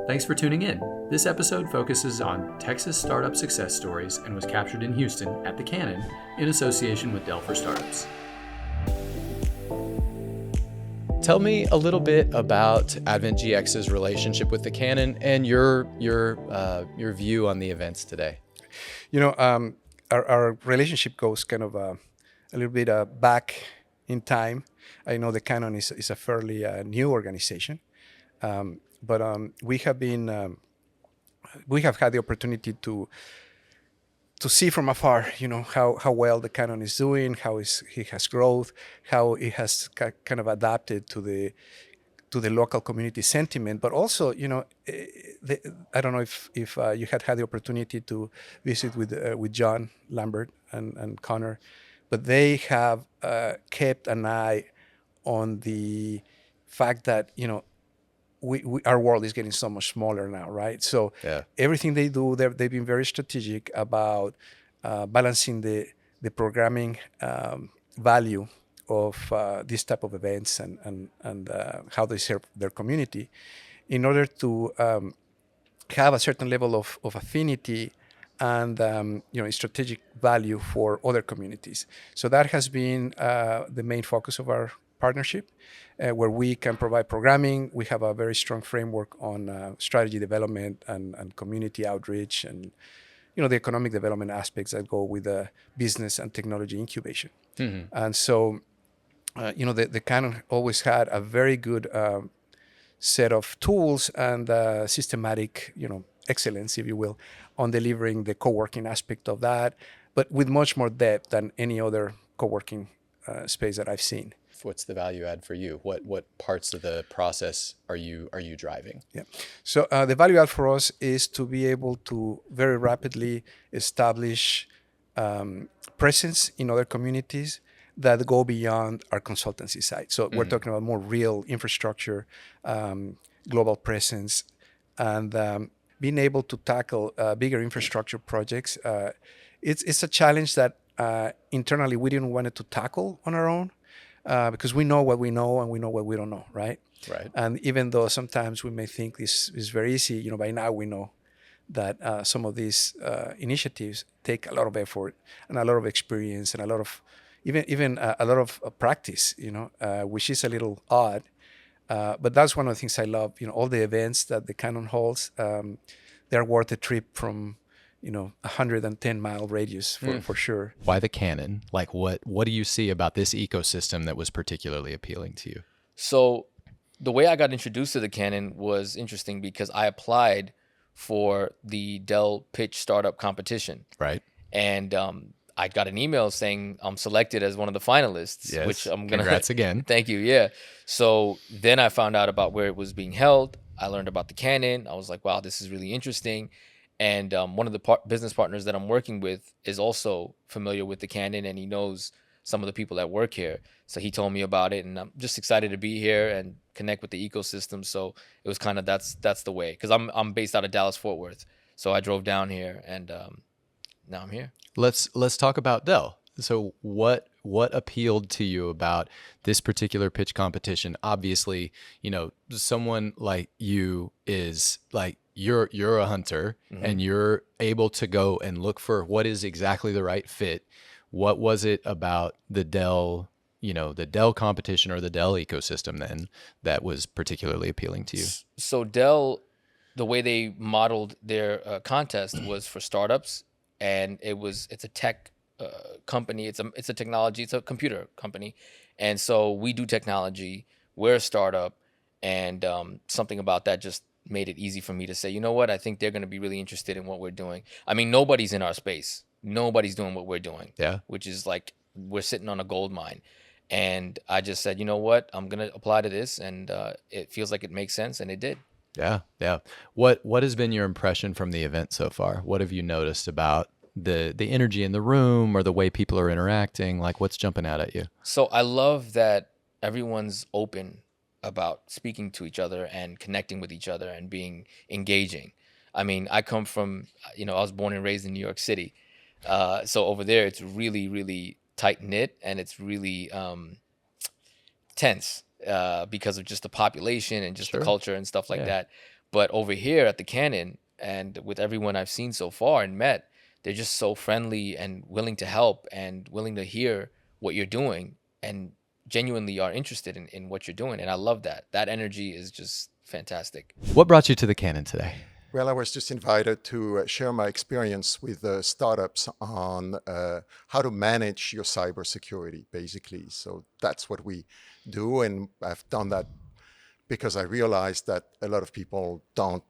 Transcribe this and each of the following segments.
Thanks for tuning in. This episode focuses on Texas startup success stories and was captured in Houston at the Cannon in association with Dell for Startups. Tell me a little bit about Advent GX's relationship with the Canon and your view on the events today. Our relationship goes kind of a little bit back in time. I know the Canon is a fairly new organization, but we have had the opportunity to see from afar, how well the Canon is doing, how it has growth, how it has kind of adapted to the local community sentiment, but also, I don't know if you had the opportunity to visit with John Lambert and Connor, but they have kept an eye on the fact that our world is getting so much smaller now, right? So everything they do, they've been very strategic about balancing the programming value of this type of events and how they serve their community, in order to have a certain level of affinity and strategic value for other communities. So that has been the main focus of our partnership, where we can provide programming. We have a very strong framework on strategy development and community outreach, and the economic development aspects that go with business and technology incubation. Mm-hmm. And so the Canon always had a very good set of tools and systematic, excellence, if you will, on delivering the co-working aspect of that, but with much more depth than any other co-working space that I've seen. What's the value add for you? What parts of the process are you driving? Yeah. So the value add for us is to be able to very rapidly establish presence in other communities that go beyond our consultancy side. So we're talking about more real infrastructure, global presence, and being able to tackle bigger infrastructure projects. It's a challenge that internally we didn't want to tackle on our own, because we know what we know and we know what we don't know, right? Right. And even though sometimes we may think this is very easy, by now we know that some of these initiatives take a lot of effort and a lot of experience and a lot of even a lot of practice, which is a little odd. But that's one of the things I love. All the events that the Canon holds, they're worth a trip from 110-mile radius for sure. Why the Canon? Like, what do you see about this ecosystem that was particularly appealing to you? So the way I got introduced to the Canon was interesting because I applied for the Dell Pitch Startup Competition. Right. And I got an email saying I'm selected as one of the finalists. Yes. Which I'm gonna. Congrats again. Thank you. Yeah. So then I found out about where it was being held. I learned about the Canon. I was like, wow, this is really interesting. And one of the business partners that I'm working with is also familiar with the Canon, and he knows some of the people that work here. So he told me about it, and I'm just excited to be here and connect with the ecosystem. So it was kind of that's the way, because I'm based out of Dallas Fort Worth. So I drove down here, and now I'm here. Let's talk about Dell. So what appealed to you about this particular pitch competition? Obviously, someone like you is like, you're a hunter, and you're able to go and look for what is exactly the right fit. What was it about the Dell, the Dell competition or the Dell ecosystem then that was particularly appealing to you? So Dell, the way they modeled their contest was for startups, and it's a tech company. It's a technology. It's a computer company, and so we do technology. We're a startup, and something about that just made it easy for me to say, you know what, I think they're going to be really interested in what we're doing. I mean, nobody's in our space. Nobody's doing what we're doing. Yeah. Which is like, we're sitting on a gold mine. And I just said, you know what, I'm going to apply to this. And it feels like it makes sense. And it did. Yeah. Yeah. What has been your impression from the event so far? What have you noticed about the energy in the room or the way people are interacting? Like, what's jumping out at you? So I love that everyone's open about speaking to each other and connecting with each other and being engaging. I mean, I come from, I was born and raised in New York City. So over there, it's really, really tight knit, and it's really tense because of just the population and just the culture and stuff like that. But over here at the Canon and with everyone I've seen so far and met, they're just so friendly and willing to help and willing to hear what you're doing and genuinely are interested in what you're doing. And I love that. That energy is just fantastic. What brought you to the Canon today? Well, I was just invited to share my experience with startups on how to manage your cybersecurity, basically. So that's what we do, and I've done that because I realized that a lot of people don't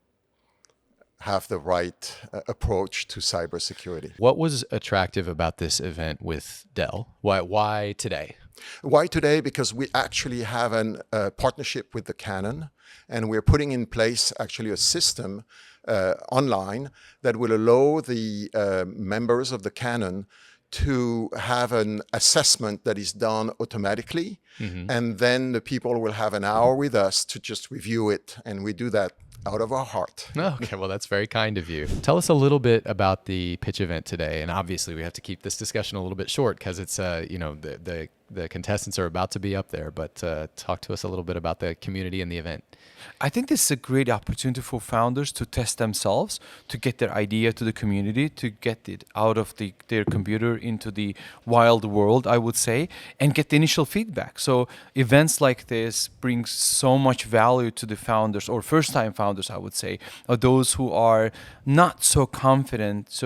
have the right approach to cybersecurity. What was attractive about this event with Dell? Why today? Why today? Because we actually have a partnership with the Canon, and we're putting in place actually a system online that will allow the members of the Canon to have an assessment that is done automatically. And then the people will have an hour with us to just review it. And we do that out of our heart. Okay, well, that's very kind of you. Tell us a little bit about the pitch event today. And obviously, we have to keep this discussion a little bit short because it's, the contestants are about to be up there. But talk to us a little bit about the community and the event. I think this is a great opportunity for founders to test themselves, to get their idea to the community, to get it out of their computer into the wild world, I would say, and get the initial feedback. So events like this bring so much value to the founders or first-time founders, I would say, or those who are not so confident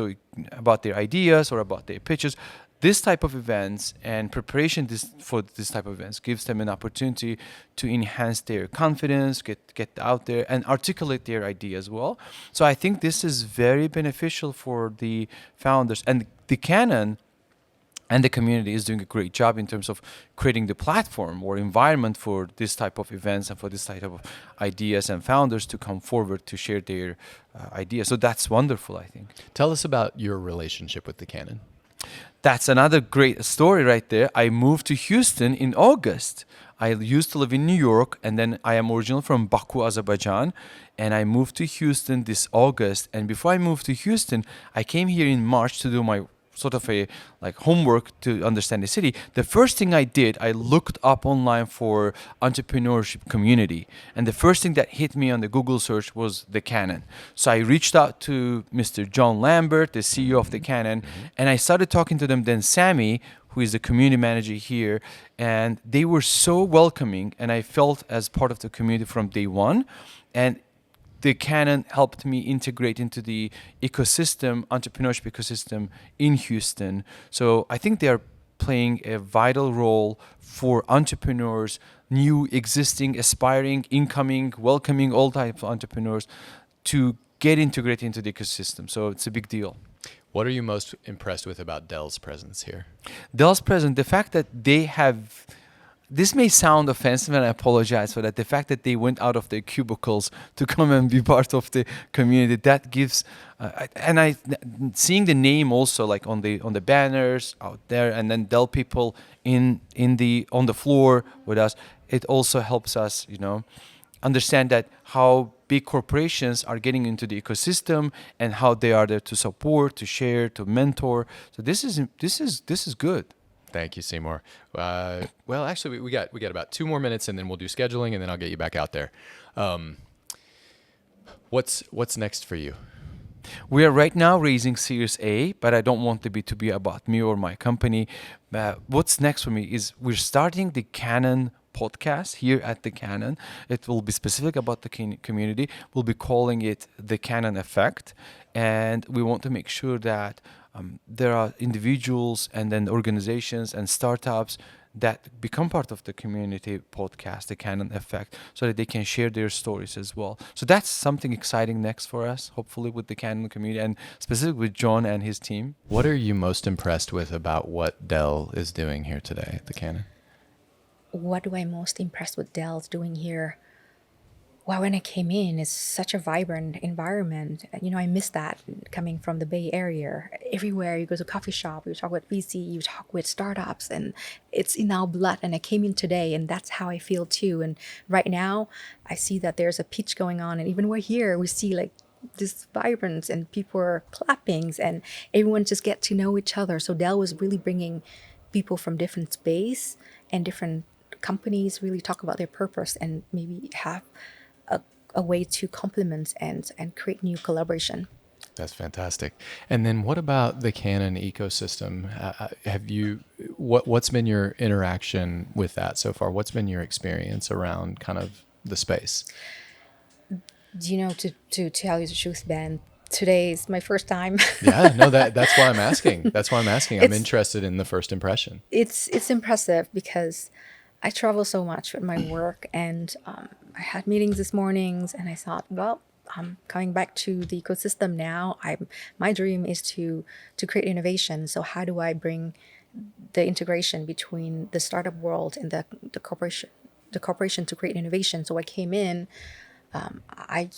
about their ideas or about their pitches. This type of events and preparation for this type of events gives them an opportunity to enhance their confidence, get out there and articulate their ideas well. So I think this is very beneficial for the founders, and the Canon and the community is doing a great job in terms of creating the platform or environment for this type of events and for this type of ideas and founders to come forward to share their ideas. So that's wonderful, I think. Tell us about your relationship with the Canon. That's another great story right there. I moved to Houston in August. I used to live in New York, and then I am originally from Baku, Azerbaijan, and I moved to Houston this August. And before I moved to Houston, I came here in March to do my sort of a homework to understand the city. The first thing I did, I looked up online for entrepreneurship community, and the first thing that hit me on the Google search was the Canon. So I reached out to Mr. John Lambert, the CEO of the Canon, and I started talking to them. Then Sammy, who is the community manager here, and they were so welcoming, and I felt as part of the community from day one. And the Canon helped me integrate into the ecosystem, entrepreneurship ecosystem in Houston. So I think they are playing a vital role for entrepreneurs, new, existing, aspiring, incoming, welcoming all types of entrepreneurs to get integrated into the ecosystem. So it's a big deal. What are you most impressed with about Dell's presence here? Dell's presence, the fact that they have... This may sound offensive, and I apologize for that. The fact that they went out of their cubicles to come and be part of the community, that gives, seeing the name also like on the banners out there, and then Dell people on the floor with us, it also helps us, understand that how big corporations are getting into the ecosystem and how they are there to support, to share, to mentor. So this is good. Thank you, Seymour. Well, actually, we got about 2 more minutes, and then we'll do scheduling, and then I'll get you back out there. What's next for you? We are right now raising Series A, but I don't want it to be about me or my company. What's next for me is we're starting the Canon podcast here at the Canon. It will be specific about the community. We'll be calling it the Canon Effect, and we want to make sure that there are individuals and then organizations and startups that become part of the community podcast, the Canon Effect, so that they can share their stories as well. So that's something exciting next for us, hopefully with the Canon community and specifically with John and his team. What are you most impressed with about what Dell is doing here today at the Canon? What do I most impressed with Dell's doing here? Well, when I came in, it's such a vibrant environment. I miss that coming from the Bay Area. Everywhere you go to a coffee shop, you talk with VC, you talk with startups, and it's in our blood. And I came in today, and that's how I feel too. And right now, I see that there's a pitch going on, and even we're here, we see like this vibrance, and people are clapping, and everyone just get to know each other. So Dell was really bringing people from different space and different companies really talk about their purpose and maybe have a a way to complement and create new collaboration. That's fantastic. And then what about the Canon ecosystem? What's been your interaction with that so far? What's been your experience around kind of the space? To tell you the truth, Ben, today is my first time. Yeah, no, that's why I'm asking. That's why I'm asking. I'm It's- interested in the first impression. It's impressive because I travel so much with my work, and I had meetings this mornings, and I thought, well, I'm coming back to the ecosystem now. My dream is to create innovation. So how do I bring the integration between the startup world and the corporation to create innovation? So I came in. I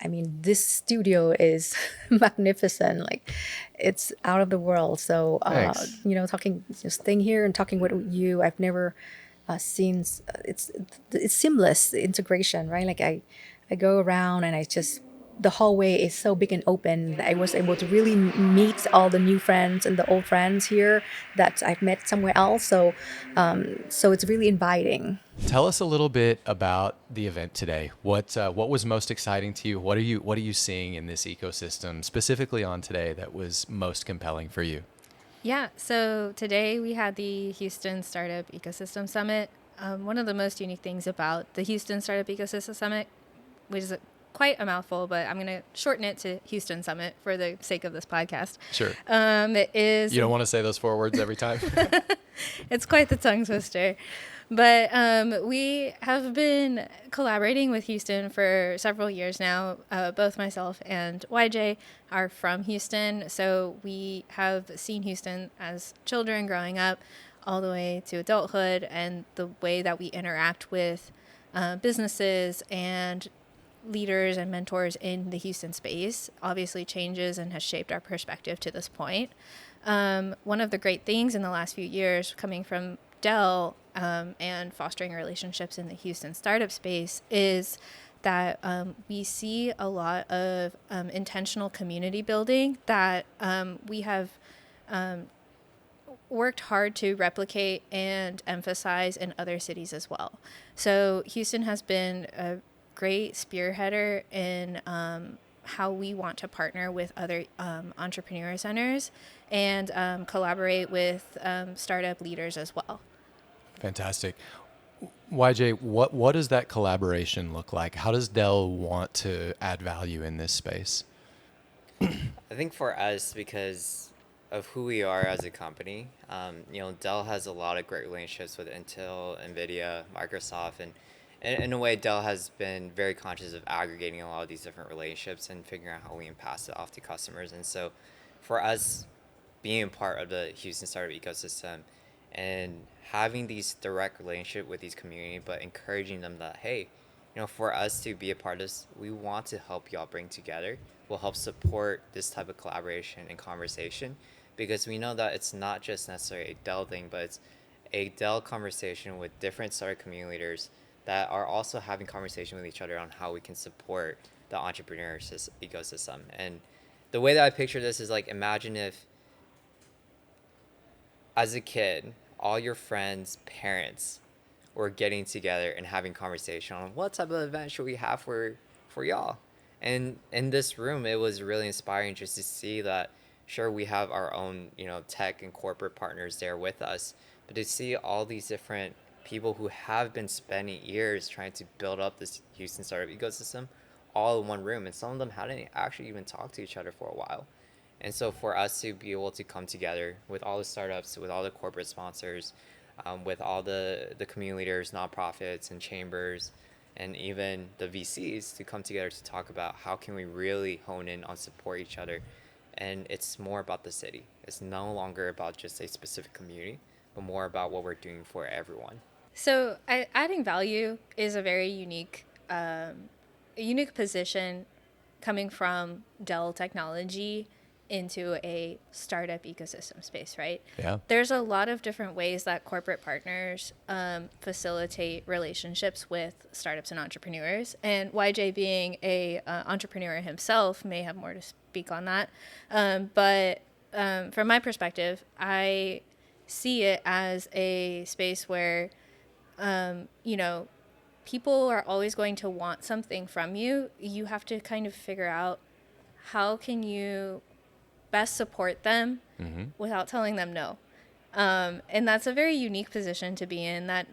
I mean, this studio is magnificent. Like, it's out of the world. So, Thanks. just staying here and talking with you, I've never seen. It's seamless integration, right? Like I go around and the hallway is so big and open that I was able to really meet all the new friends and the old friends here that I've met somewhere else. So it's really inviting. Tell us a little bit about the event today. What was most exciting to you? What are you seeing in this ecosystem specifically on today that was most compelling for you? Yeah, so today we had the Houston Startup Ecosystem Summit. One of the most unique things about the Houston Startup Ecosystem Summit, which is quite a mouthful, but I'm going to shorten it to Houston Summit for the sake of this podcast. Sure. Is You don't want to say those 4 words every time? It's quite the tongue twister. But we have been collaborating with Houston for several years now. Both myself and YJ are from Houston. So we have seen Houston as children growing up all the way to adulthood. And the way that we interact with businesses and leaders and mentors in the Houston space obviously changes and has shaped our perspective to this point. One of the great things in the last few years coming from Dell and fostering relationships in the Houston startup space is that we see a lot of intentional community building that we have worked hard to replicate and emphasize in other cities as well. So Houston has been a great spearheader in how we want to partner with other entrepreneur centers and collaborate with startup leaders as well. Fantastic. YJ, what does that collaboration look like? How does Dell want to add value in this space? I think for us, because of who we are as a company, Dell has a lot of great relationships with Intel, NVIDIA, Microsoft, and in a way, Dell has been very conscious of aggregating a lot of these different relationships and figuring out how we can pass it off to customers. And so for us, being a part of the Houston startup ecosystem and having these direct relationship with these community, but encouraging them that, hey, for us to be a part of this, we want to help y'all bring together. We'll help support this type of collaboration and conversation, because we know that it's not just necessarily a Dell thing, but it's a Dell conversation with different startup community leaders that are also having conversation with each other on how we can support the entrepreneur ecosystem. And the way that I picture this is like, imagine if as a kid, all your friends' parents were getting together and having conversation on what type of event should we have for y'all. And in this room, it was really inspiring just to see that, sure, we have our own, tech and corporate partners there with us, but to see all these different people who have been spending years trying to build up this Houston startup ecosystem all in one room, and some of them hadn't actually even talked to each other for a while. And so for us to be able to come together with all the startups, with all the corporate sponsors, with all the community leaders, nonprofits and chambers, and even the VCs to come together to talk about how can we really hone in on support each other. And it's more about the city. It's no longer about just a specific community, but more about what we're doing for everyone. So adding value is a very unique position coming from Dell Technology into a startup ecosystem space, right? Yeah. There's a lot of different ways that corporate partners facilitate relationships with startups and entrepreneurs. And YJ, being a entrepreneur himself, may have more to speak on that. But from my perspective, I see it as a space where people are always going to want something from you. You have to kind of figure out how can you best support them without telling them no. And that's a very unique position to be in that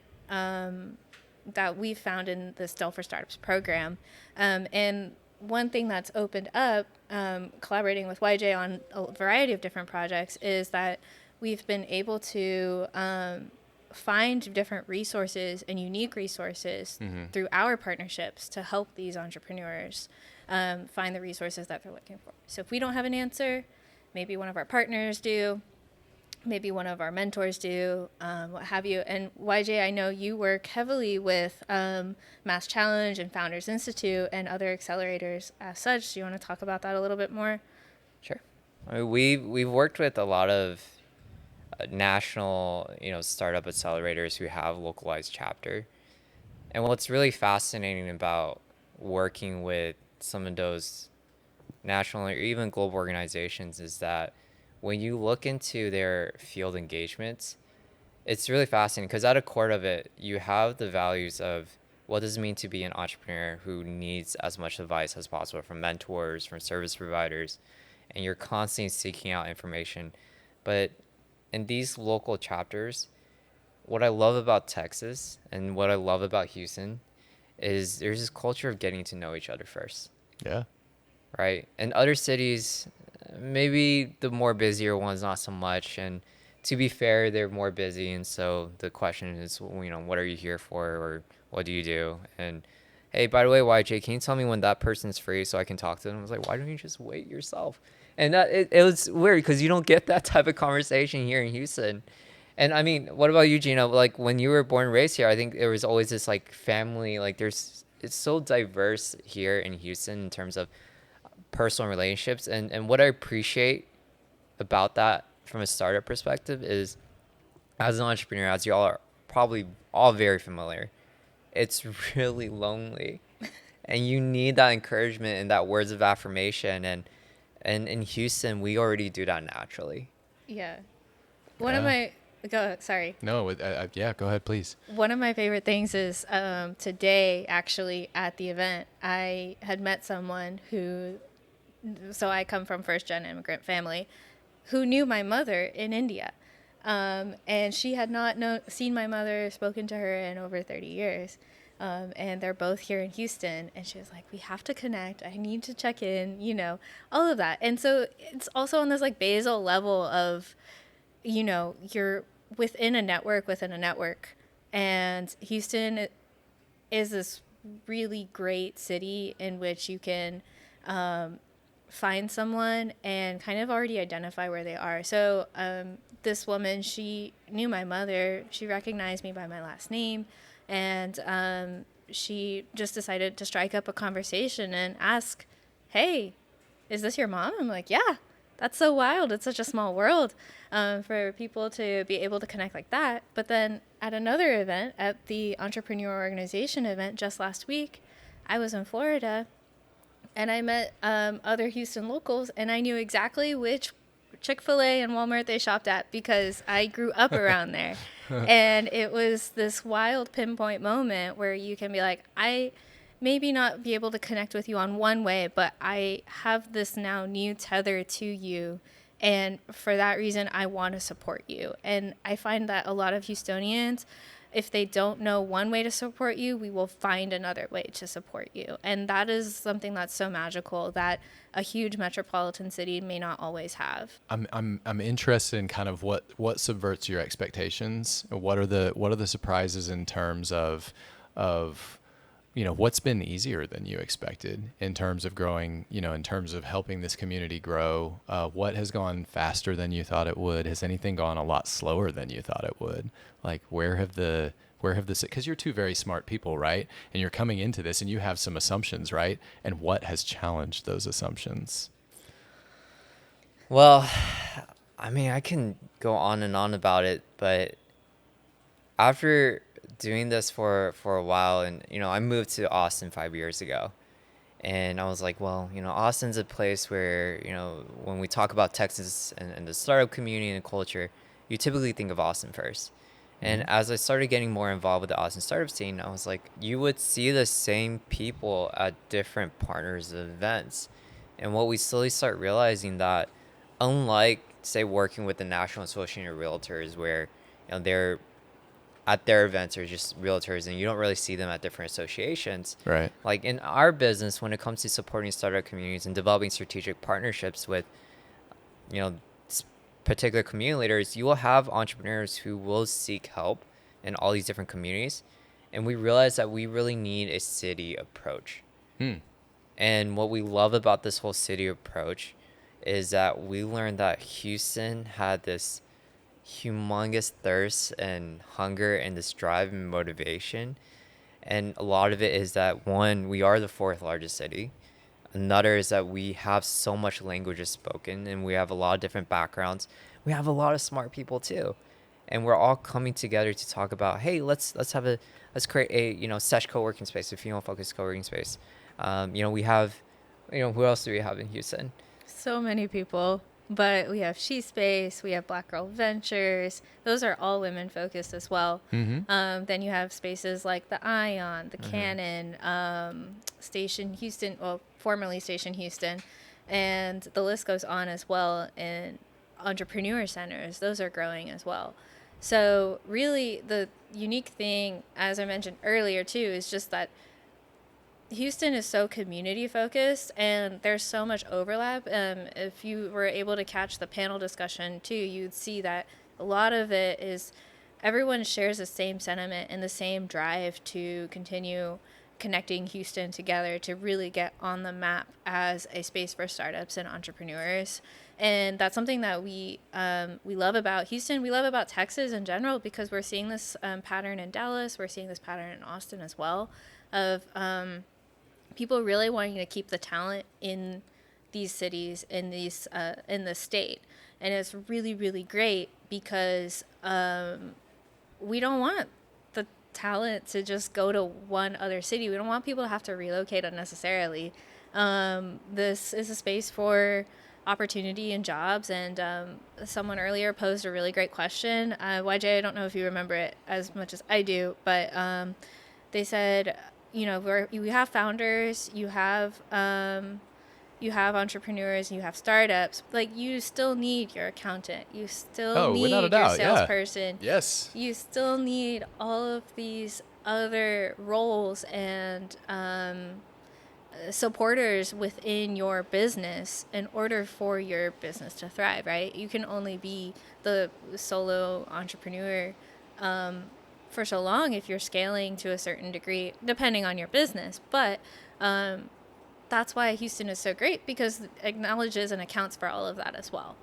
we've found in this Dell for Startups program. And one thing that's opened up, collaborating with YJ on a variety of different projects, is that we've been able to find different resources and unique resources through our partnerships to help these entrepreneurs find the resources that they're looking for. So if we don't have an answer, maybe one of our partners do, maybe one of our mentors do, what have you. And YJ, I know you work heavily with Mass Challenge and Founders Institute and other accelerators as such. Do you want to talk about that a little bit more? Sure. I mean, we've worked with a lot of national, startup accelerators who have localized chapter. And what's really fascinating about working with some of those national or even global organizations is that when you look into their field engagements, it's really fascinating because at the core of it, you have the values of what does it mean to be an entrepreneur who needs as much advice as possible from mentors, from service providers, and you're constantly seeking out information. But in these local chapters, what I love about Texas and what I love about Houston is there's this culture of getting to know each other first. Yeah. Right? In other cities, maybe the more busier ones, not so much. And to be fair, they're more busy. And so the question is, what are you here for? Or what do you do? And hey, by the way, YJ, can you tell me when that person's free so I can talk to them? I was like, why don't you just wait yourself? And that it was weird because you don't get that type of conversation here in Houston. And I mean, what about you, Gina? Like when you were born and raised here, I think there was always this like family, like it's so diverse here in Houston in terms of personal relationships. And what I appreciate about that from a startup perspective is as an entrepreneur, as y'all are probably all very familiar, it's really lonely and you need that encouragement and that words of affirmation. And in Houston, we already do that naturally. Yeah. Sorry. No, yeah, go ahead, please. One of my favorite things is today, actually, at the event, I had met someone so I come from first-gen immigrant family, who knew my mother in India. And she had not seen my mother, spoken to her in over 30 years. And they're both here in Houston. And she was like, we have to connect. I need to check in, all of that. And so it's also on this like basal level of, you're within a network within a network. And Houston is this really great city in which you can find someone and kind of already identify where they are. So this woman, she knew my mother. She recognized me by my last name. And she just decided to strike up a conversation and ask, hey, is this your mom? I'm like, yeah, that's so wild. It's such a small world for people to be able to connect like that. But then at another event, at the Entrepreneur Organization event just last week, I was in Florida and I met other Houston locals and I knew exactly which Chick-fil-A and Walmart they shopped at because I grew up around there. And it was this wild pinpoint moment where you can be like, I maybe not be able to connect with you on one way, but I have this now new tether to you. And for that reason, I want to support you. And I find that a lot of Houstonians, if they don't know one way to support you, we will find another way to support you. And that is something that's so magical that a huge metropolitan city may not always have. I'm interested in kind of what subverts your expectations. What are the surprises in terms of what's been easier than you expected in terms of growing, in terms of helping this community grow? What has gone faster than you thought it would? Has anything gone a lot slower than you thought it would? Like because you're two very smart people, right? And you're coming into this and you have some assumptions, right? And what has challenged those assumptions? Well, I mean, I can go on and on about it, but after doing this for a while, and I moved to Austin 5 years ago, and I was like, well, Austin's a place where when we talk about Texas and the startup community and culture, you typically think of Austin first. And as I started getting more involved with the Austin startup scene, I was like, you would see the same people at different partners' events. And what we slowly start realizing that, unlike, say, working with the National Association of Realtors, where they're at their events are just realtors and you don't really see them at different associations. Right. Like in our business, when it comes to supporting startup communities and developing strategic partnerships with, particular community leaders, you will have entrepreneurs who will seek help in all these different communities. And we realize that we really need a city approach. And what we love about this whole city approach is that we learned that Houston had this humongous thirst and hunger and this drive and motivation. And a lot of it is that, one, we are the fourth largest city. Another is that we have so much languages spoken and we have a lot of different backgrounds. We have a lot of smart people too. And we're all coming together to talk about, hey, let's create a, sesh co-working space, a female focused co-working space. We have, who else do we have in Houston? So many people. But we have She Space, we have Black Girl Ventures. Those are all women focused as well. Then you have spaces like the Ion, the Cannon, Station Houston, well, formerly Station Houston, and the list goes on as well. And entrepreneur centers, those are growing as well. So really the unique thing, as I mentioned earlier too, is just that Houston is so community focused and there's so much overlap. If you were able to catch the panel discussion too, you'd see that a lot of it is everyone shares the same sentiment and the same drive to continue connecting Houston together to really get on the map as a space for startups and entrepreneurs. And that's something that we love about Houston. We love about Texas in general because we're seeing this pattern in Dallas. We're seeing this pattern in Austin as well of people really wanting to keep the talent in these cities, in the state. And it's really, really great because we don't want the talent to just go to one other city. We don't want people to have to relocate unnecessarily. This is a space for opportunity and jobs. And someone earlier posed a really great question. YJ, I don't know if you remember it as much as I do, but they said, you have founders, you have entrepreneurs, you have startups. Like, you still need your accountant. You still need without a your doubt, salesperson. yeah. Yes. You still need all of these other roles and supporters within your business in order for your business to thrive, right? You can only be the solo entrepreneur for so long if you're scaling to a certain degree, depending on your business. But that's why Houston is so great, because it acknowledges and accounts for all of that as well.